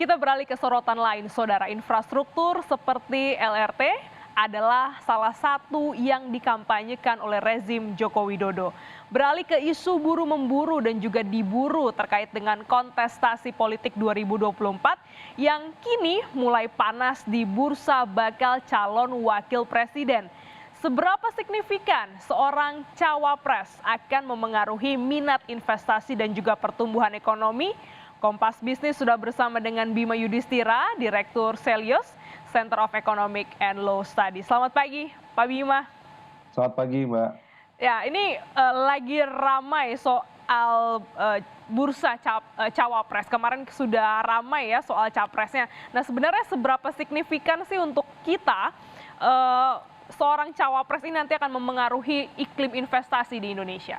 Kita beralih ke sorotan lain, saudara. Infrastruktur seperti LRT adalah salah satu yang dikampanyekan oleh rezim Joko Widodo. Beralih ke isu buru-memburu dan juga diburu terkait dengan kontestasi politik 2024 yang kini mulai panas di bursa bakal calon wakil presiden. Seberapa signifikan seorang cawapres akan memengaruhi minat investasi dan juga pertumbuhan ekonomi? Kompas Bisnis sudah bersama dengan Bima Yudhistira, Direktur Selios, Center of Economic and Law Studies. Selamat pagi, Pak Bima. Selamat pagi, Mbak. Ya, ini lagi ramai soal bursa cawapres. Kemarin sudah ramai ya soal capresnya. Nah, sebenarnya seberapa signifikan sih untuk kita seorang cawapres ini nanti akan memengaruhi iklim investasi di Indonesia?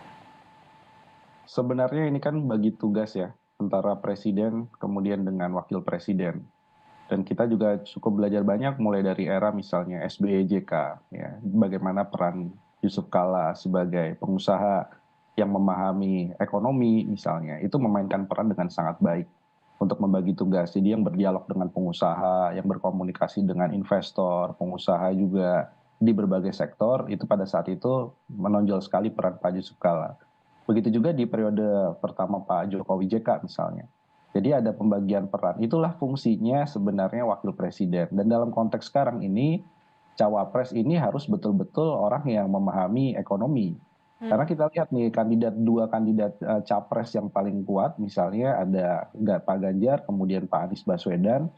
Sebenarnya ini kan bagi tugas ya, antara presiden kemudian dengan wakil presiden. Dan kita juga cukup belajar banyak mulai dari era misalnya SBY JK, ya, bagaimana peran Yusuf Kala sebagai pengusaha yang memahami ekonomi misalnya, itu memainkan peran dengan sangat baik untuk membagi tugas. Jadi yang berdialog dengan pengusaha, yang berkomunikasi dengan investor, pengusaha juga di berbagai sektor, itu pada saat itu menonjol sekali peran Pak Yusuf Kala. Begitu juga di periode pertama Pak Jokowi JK misalnya. Jadi ada pembagian peran, itulah fungsinya sebenarnya wakil presiden. Dan dalam konteks sekarang ini, cawapres ini harus betul-betul orang yang memahami ekonomi. Karena kita lihat nih dua kandidat capres yang paling kuat, misalnya ada Pak Ganjar, kemudian Pak Anies Baswedan.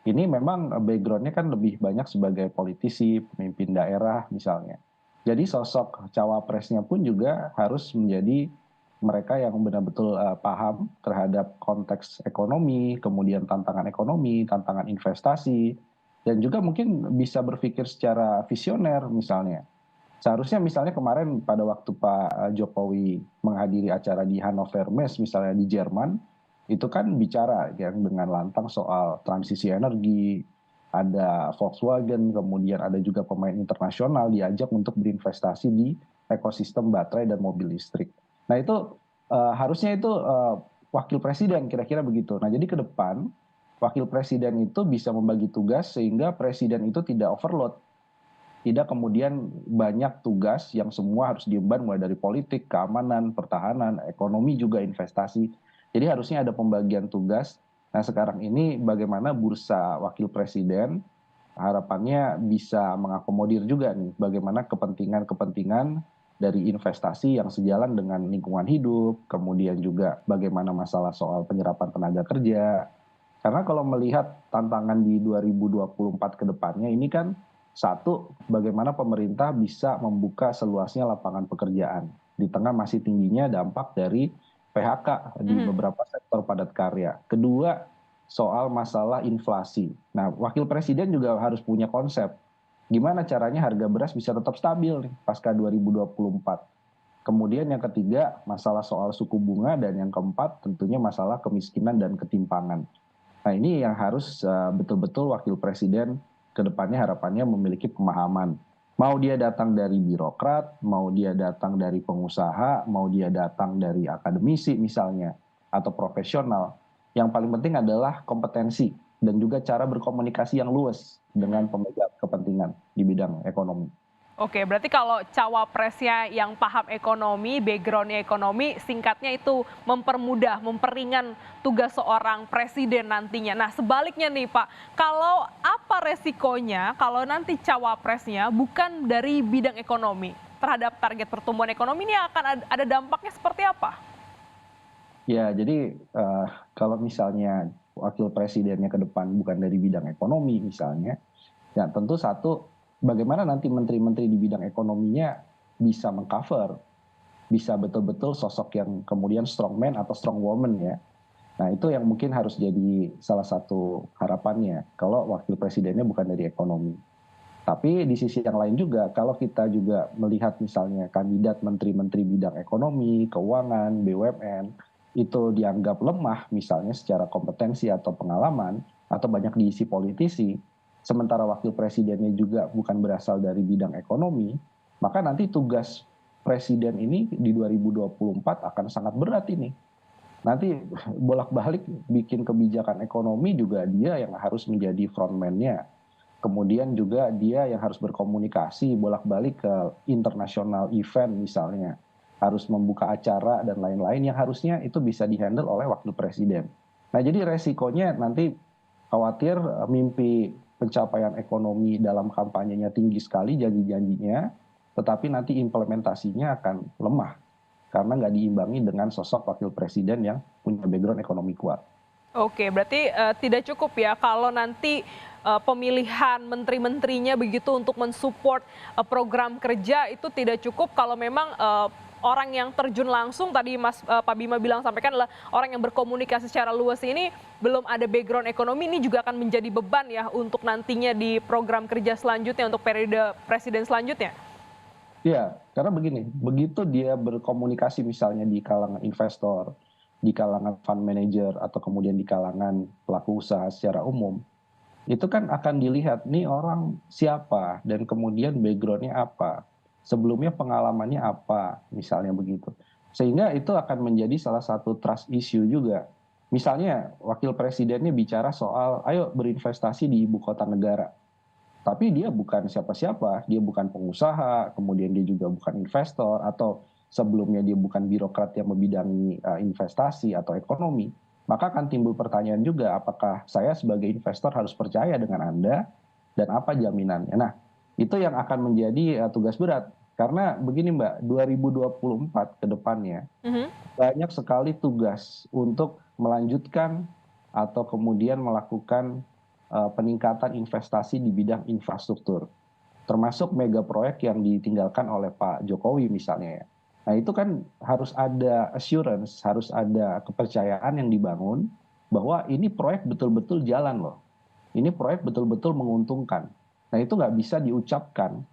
Ini memang backgroundnya kan lebih banyak sebagai politisi, pemimpin daerah misalnya. Jadi sosok cawapresnya pun juga harus menjadi mereka yang benar-betul paham terhadap konteks ekonomi, kemudian tantangan ekonomi, tantangan investasi, dan juga mungkin bisa berpikir secara visioner misalnya. Seharusnya misalnya kemarin pada waktu Pak Jokowi menghadiri acara di Hannover Messe misalnya di Jerman, itu kan bicara yang dengan lantang soal transisi energi, ada Volkswagen, kemudian ada juga pemain internasional diajak untuk berinvestasi di ekosistem baterai dan mobil listrik. Nah itu harusnya itu wakil presiden kira-kira begitu. Nah jadi ke depan wakil presiden itu bisa membagi tugas sehingga presiden itu tidak overload. Tidak kemudian banyak tugas yang semua harus diemban mulai dari politik, keamanan, pertahanan, ekonomi juga investasi. Jadi harusnya ada pembagian tugas. Nah sekarang ini bagaimana bursa wakil presiden harapannya bisa mengakomodir juga nih bagaimana kepentingan-kepentingan dari investasi yang sejalan dengan lingkungan hidup, kemudian juga bagaimana masalah soal penyerapan tenaga kerja. Karena kalau melihat tantangan di 2024 ke depannya ini kan satu, bagaimana pemerintah bisa membuka seluasnya lapangan pekerjaan di tengah masih tingginya dampak dari PHK di beberapa sektor padat karya. Kedua, soal masalah inflasi. Nah, wakil presiden juga harus punya konsep. Gimana caranya harga beras bisa tetap stabil nih pasca 2024. Kemudian yang ketiga, masalah soal suku bunga, dan yang keempat tentunya masalah kemiskinan dan ketimpangan. Nah ini yang harus betul-betul wakil presiden ke depannya harapannya memiliki pemahaman. Mau dia datang dari birokrat, mau dia datang dari pengusaha, mau dia datang dari akademisi misalnya, atau profesional. Yang paling penting adalah kompetensi dan juga cara berkomunikasi yang luas dengan pemegang kepentingan di bidang ekonomi. Oke, berarti kalau cawapresnya yang paham ekonomi, backgroundnya ekonomi, singkatnya itu mempermudah, memperingan tugas seorang presiden nantinya. Nah, sebaliknya nih Pak, kalau apa resikonya kalau nanti cawapresnya bukan dari bidang ekonomi terhadap target pertumbuhan ekonomi, ini akan ada dampaknya seperti apa? Ya, jadi kalau misalnya wakil presidennya ke depan bukan dari bidang ekonomi misalnya, ya tentu satu, bagaimana nanti menteri-menteri di bidang ekonominya bisa mengcover, bisa betul-betul sosok yang kemudian strongman atau strong woman ya. Nah itu yang mungkin harus jadi salah satu harapannya kalau wakil presidennya bukan dari ekonomi. Tapi di sisi yang lain juga, kalau kita juga melihat misalnya kandidat menteri-menteri bidang ekonomi, keuangan, BUMN, itu dianggap lemah misalnya secara kompetensi atau pengalaman, atau banyak diisi politisi, sementara wakil presidennya juga bukan berasal dari bidang ekonomi, maka nanti tugas presiden ini di 2024 akan sangat berat ini. Nanti bolak-balik bikin kebijakan ekonomi juga dia yang harus menjadi frontman-nya. Kemudian juga dia yang harus berkomunikasi bolak-balik ke internasional event misalnya. Harus membuka acara dan lain-lain yang harusnya itu bisa dihandle oleh wakil presiden. Nah, jadi resikonya nanti khawatir mimpi pencapaian ekonomi dalam kampanyenya tinggi sekali janji-janjinya, tetapi nanti implementasinya akan lemah karena nggak diimbangi dengan sosok wakil presiden yang punya background ekonomi kuat. Oke, berarti tidak cukup ya kalau nanti pemilihan menteri-menterinya begitu untuk mensupport program kerja itu tidak cukup kalau memang orang yang terjun langsung tadi Pak Bima bilang sampaikan adalah orang yang berkomunikasi secara luas ini belum ada background ekonomi, ini juga akan menjadi beban ya untuk nantinya di program kerja selanjutnya untuk periode presiden selanjutnya. Iya, karena begini, begitu dia berkomunikasi misalnya di kalangan investor, di kalangan fund manager, atau kemudian di kalangan pelaku usaha secara umum, itu kan akan dilihat nih orang siapa dan kemudian backgroundnya apa, sebelumnya pengalamannya apa, misalnya begitu. Sehingga itu akan menjadi salah satu trust issue juga. Misalnya wakil presidennya bicara soal ayo berinvestasi di ibu kota negara. Tapi dia bukan siapa-siapa, dia bukan pengusaha, kemudian dia juga bukan investor, atau sebelumnya dia bukan birokrat yang membidangi investasi atau ekonomi. Maka akan timbul pertanyaan juga, apakah saya sebagai investor harus percaya dengan Anda, dan apa jaminannya? Nah, itu yang akan menjadi tugas berat. Karena begini Mbak, 2024 ke depannya, Mhm. banyak sekali tugas untuk melanjutkan atau kemudian melakukan peningkatan investasi di bidang infrastruktur, termasuk mega proyek yang ditinggalkan oleh Pak Jokowi misalnya ya. Nah itu kan harus ada assurance, harus ada kepercayaan yang dibangun bahwa ini proyek betul-betul jalan loh. Ini proyek betul-betul menguntungkan. Nah itu nggak bisa diucapkan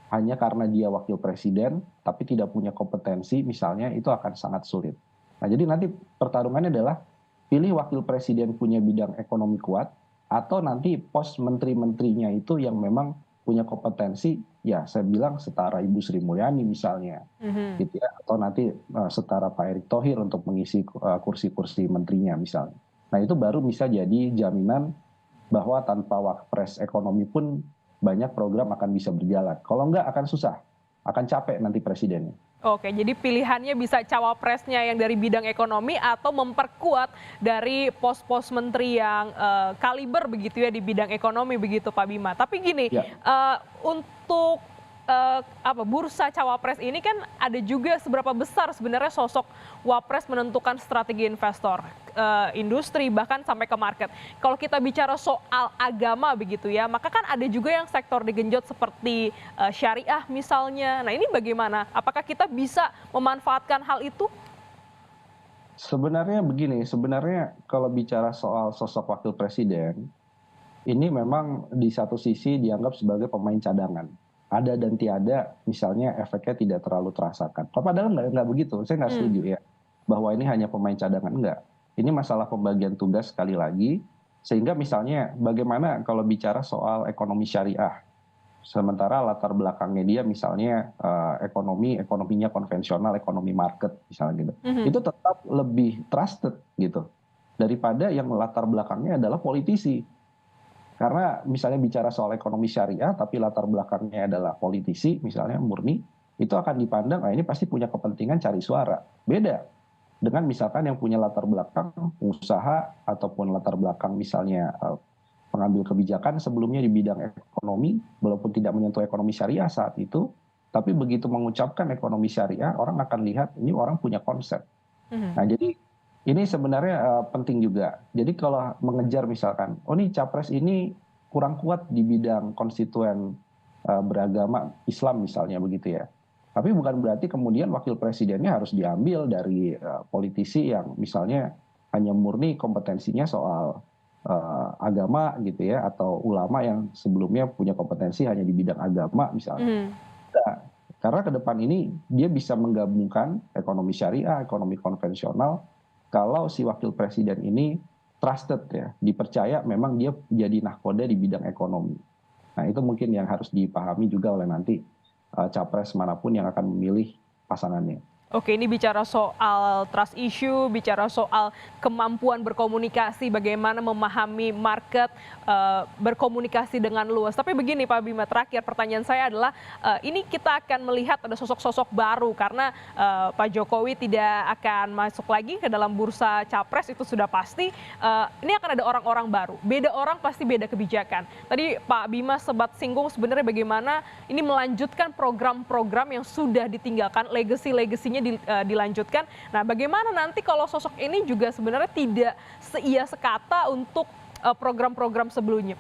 hanya karena dia wakil presiden, tapi tidak punya kompetensi misalnya, itu akan sangat sulit. Nah jadi nanti pertarungannya adalah pilih wakil presiden punya bidang ekonomi kuat, atau nanti pos menteri-menterinya itu yang memang punya kompetensi, ya saya bilang setara Ibu Sri Mulyani misalnya, Mhm. gitu ya, atau nanti setara Pak Erick Thohir untuk mengisi kursi-kursi menterinya misalnya. Nah itu baru bisa jadi jaminan bahwa tanpa wapres ekonomi pun banyak program akan bisa berjalan. Kalau enggak akan susah, akan capek nanti presidennya. Oke, jadi pilihannya bisa cawapresnya yang dari bidang ekonomi atau memperkuat dari pos-pos menteri yang kaliber begitu ya di bidang ekonomi begitu Pak Bima. Tapi gini, Ya, untuk apa bursa cawapres ini kan ada juga seberapa besar sebenarnya sosok wapres menentukan strategi investor, industri bahkan sampai ke market. Kalau kita bicara soal agama begitu ya, maka kan ada juga yang sektor digenjot seperti syariah misalnya. Nah ini bagaimana? Apakah kita bisa memanfaatkan hal itu? sebenarnya begini, sebenarnya kalau bicara soal sosok wakil presiden, ini memang di satu sisi dianggap sebagai pemain cadangan. Ada dan tiada, misalnya efeknya tidak terlalu terasakan. Padahal nggak begitu, saya nggak Hmm. setuju ya. Bahwa ini hanya pemain cadangan, enggak. Ini masalah pembagian tugas sekali lagi, sehingga misalnya bagaimana kalau bicara soal ekonomi syariah. Sementara latar belakangnya dia misalnya ekonominya konvensional, ekonomi market misalnya gitu. Mhm. Itu tetap lebih trusted gitu. Daripada yang latar belakangnya adalah politisi. Karena misalnya bicara soal ekonomi syariah, tapi latar belakangnya adalah politisi, misalnya murni, itu akan dipandang, ini pasti punya kepentingan cari suara. Beda dengan misalkan yang punya latar belakang usaha ataupun latar belakang misalnya pengambil kebijakan sebelumnya di bidang ekonomi, walaupun tidak menyentuh ekonomi syariah saat itu, tapi begitu mengucapkan ekonomi syariah, orang akan lihat ini orang punya konsep. Mhm. Nah, jadi ini sebenarnya penting juga. Jadi kalau mengejar misalkan, oh nih capres ini kurang kuat di bidang konstituen beragama Islam misalnya begitu ya. Tapi bukan berarti kemudian wakil presidennya harus diambil dari politisi yang misalnya hanya murni kompetensinya soal agama gitu ya, atau ulama yang sebelumnya punya kompetensi hanya di bidang agama misalnya. Mhm. Nah, karena ke depan ini dia bisa menggabungkan ekonomi syariah, ekonomi konvensional, kalau si wakil presiden ini trusted ya, dipercaya memang dia jadi nahkoda di bidang ekonomi. Nah itu mungkin yang harus dipahami juga oleh nanti capres manapun yang akan memilih pasangannya. Oke, ini bicara soal trust issue, bicara soal kemampuan berkomunikasi, bagaimana memahami market, berkomunikasi dengan luas. Tapi begini Pak Bima, terakhir pertanyaan saya adalah, ini kita akan melihat ada sosok-sosok baru karena Pak Jokowi tidak akan masuk lagi ke dalam bursa capres, itu sudah pasti. Ini akan ada orang-orang baru, beda orang pasti beda kebijakan. Tadi Pak Bima sempat singgung sebenarnya bagaimana ini melanjutkan program-program yang sudah ditinggalkan, legacy-legasinya dilanjutkan. Nah, bagaimana nanti kalau sosok ini juga sebenarnya tidak seia sekata untuk program-program sebelumnya?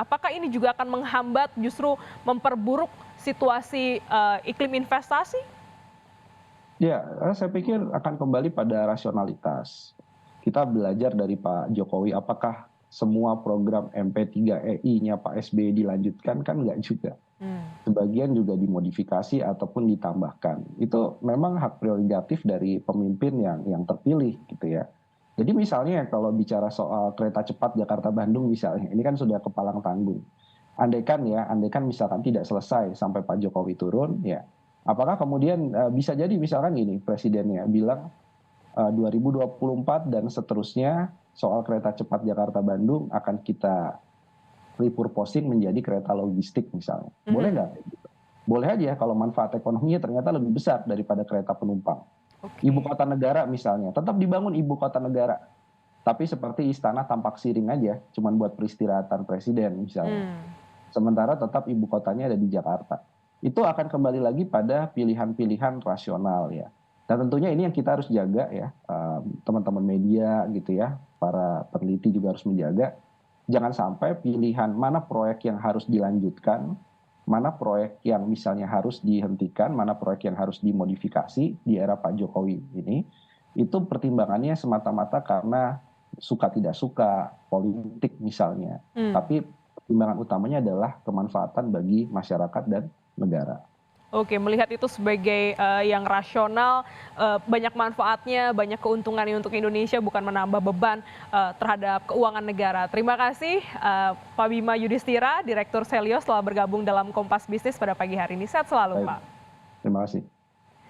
Apakah ini juga akan menghambat, justru memperburuk situasi iklim investasi? Ya, saya pikir akan kembali pada rasionalitas. Kita belajar dari Pak Jokowi, apakah semua program MP3EI-nya Pak SBY dilanjutkan? Kan enggak juga. Sebagian juga dimodifikasi ataupun ditambahkan. Itu memang hak prerogatif dari pemimpin yang terpilih gitu ya. Jadi misalnya kalau bicara soal kereta cepat Jakarta-Bandung misalnya, ini kan sudah kepalang tanggung. Andaikan misalkan tidak selesai sampai Pak Jokowi turun, ya apakah kemudian bisa jadi misalkan gini, presidennya bilang 2024 dan seterusnya soal kereta cepat Jakarta-Bandung akan kita repurposing menjadi kereta logistik misalnya. Boleh nggak? Boleh aja kalau manfaat ekonominya ternyata lebih besar daripada kereta penumpang. Ibu kota negara misalnya, tetap dibangun ibu kota negara. Tapi seperti istana tampak siring aja, cuman buat peristirahatan presiden misalnya. Sementara tetap ibu kotanya ada di Jakarta. Itu akan kembali lagi pada pilihan-pilihan rasional ya. Dan tentunya ini yang kita harus jaga ya, teman-teman media gitu ya, para peneliti juga harus menjaga. Jangan sampai pilihan mana proyek yang harus dilanjutkan, mana proyek yang misalnya harus dihentikan, mana proyek yang harus dimodifikasi di era Pak Jokowi ini, itu pertimbangannya semata-mata karena suka tidak suka politik misalnya. Tapi pertimbangan utamanya adalah kemanfaatan bagi masyarakat dan negara. Oke, melihat itu sebagai yang rasional, banyak manfaatnya, banyak keuntungannya untuk Indonesia, bukan menambah beban terhadap keuangan negara. Terima kasih Pak Bima Yudhistira, Direktur Selios telah bergabung dalam Kompas Bisnis pada pagi hari ini. Sehat selalu, Baik. Pak. Terima kasih.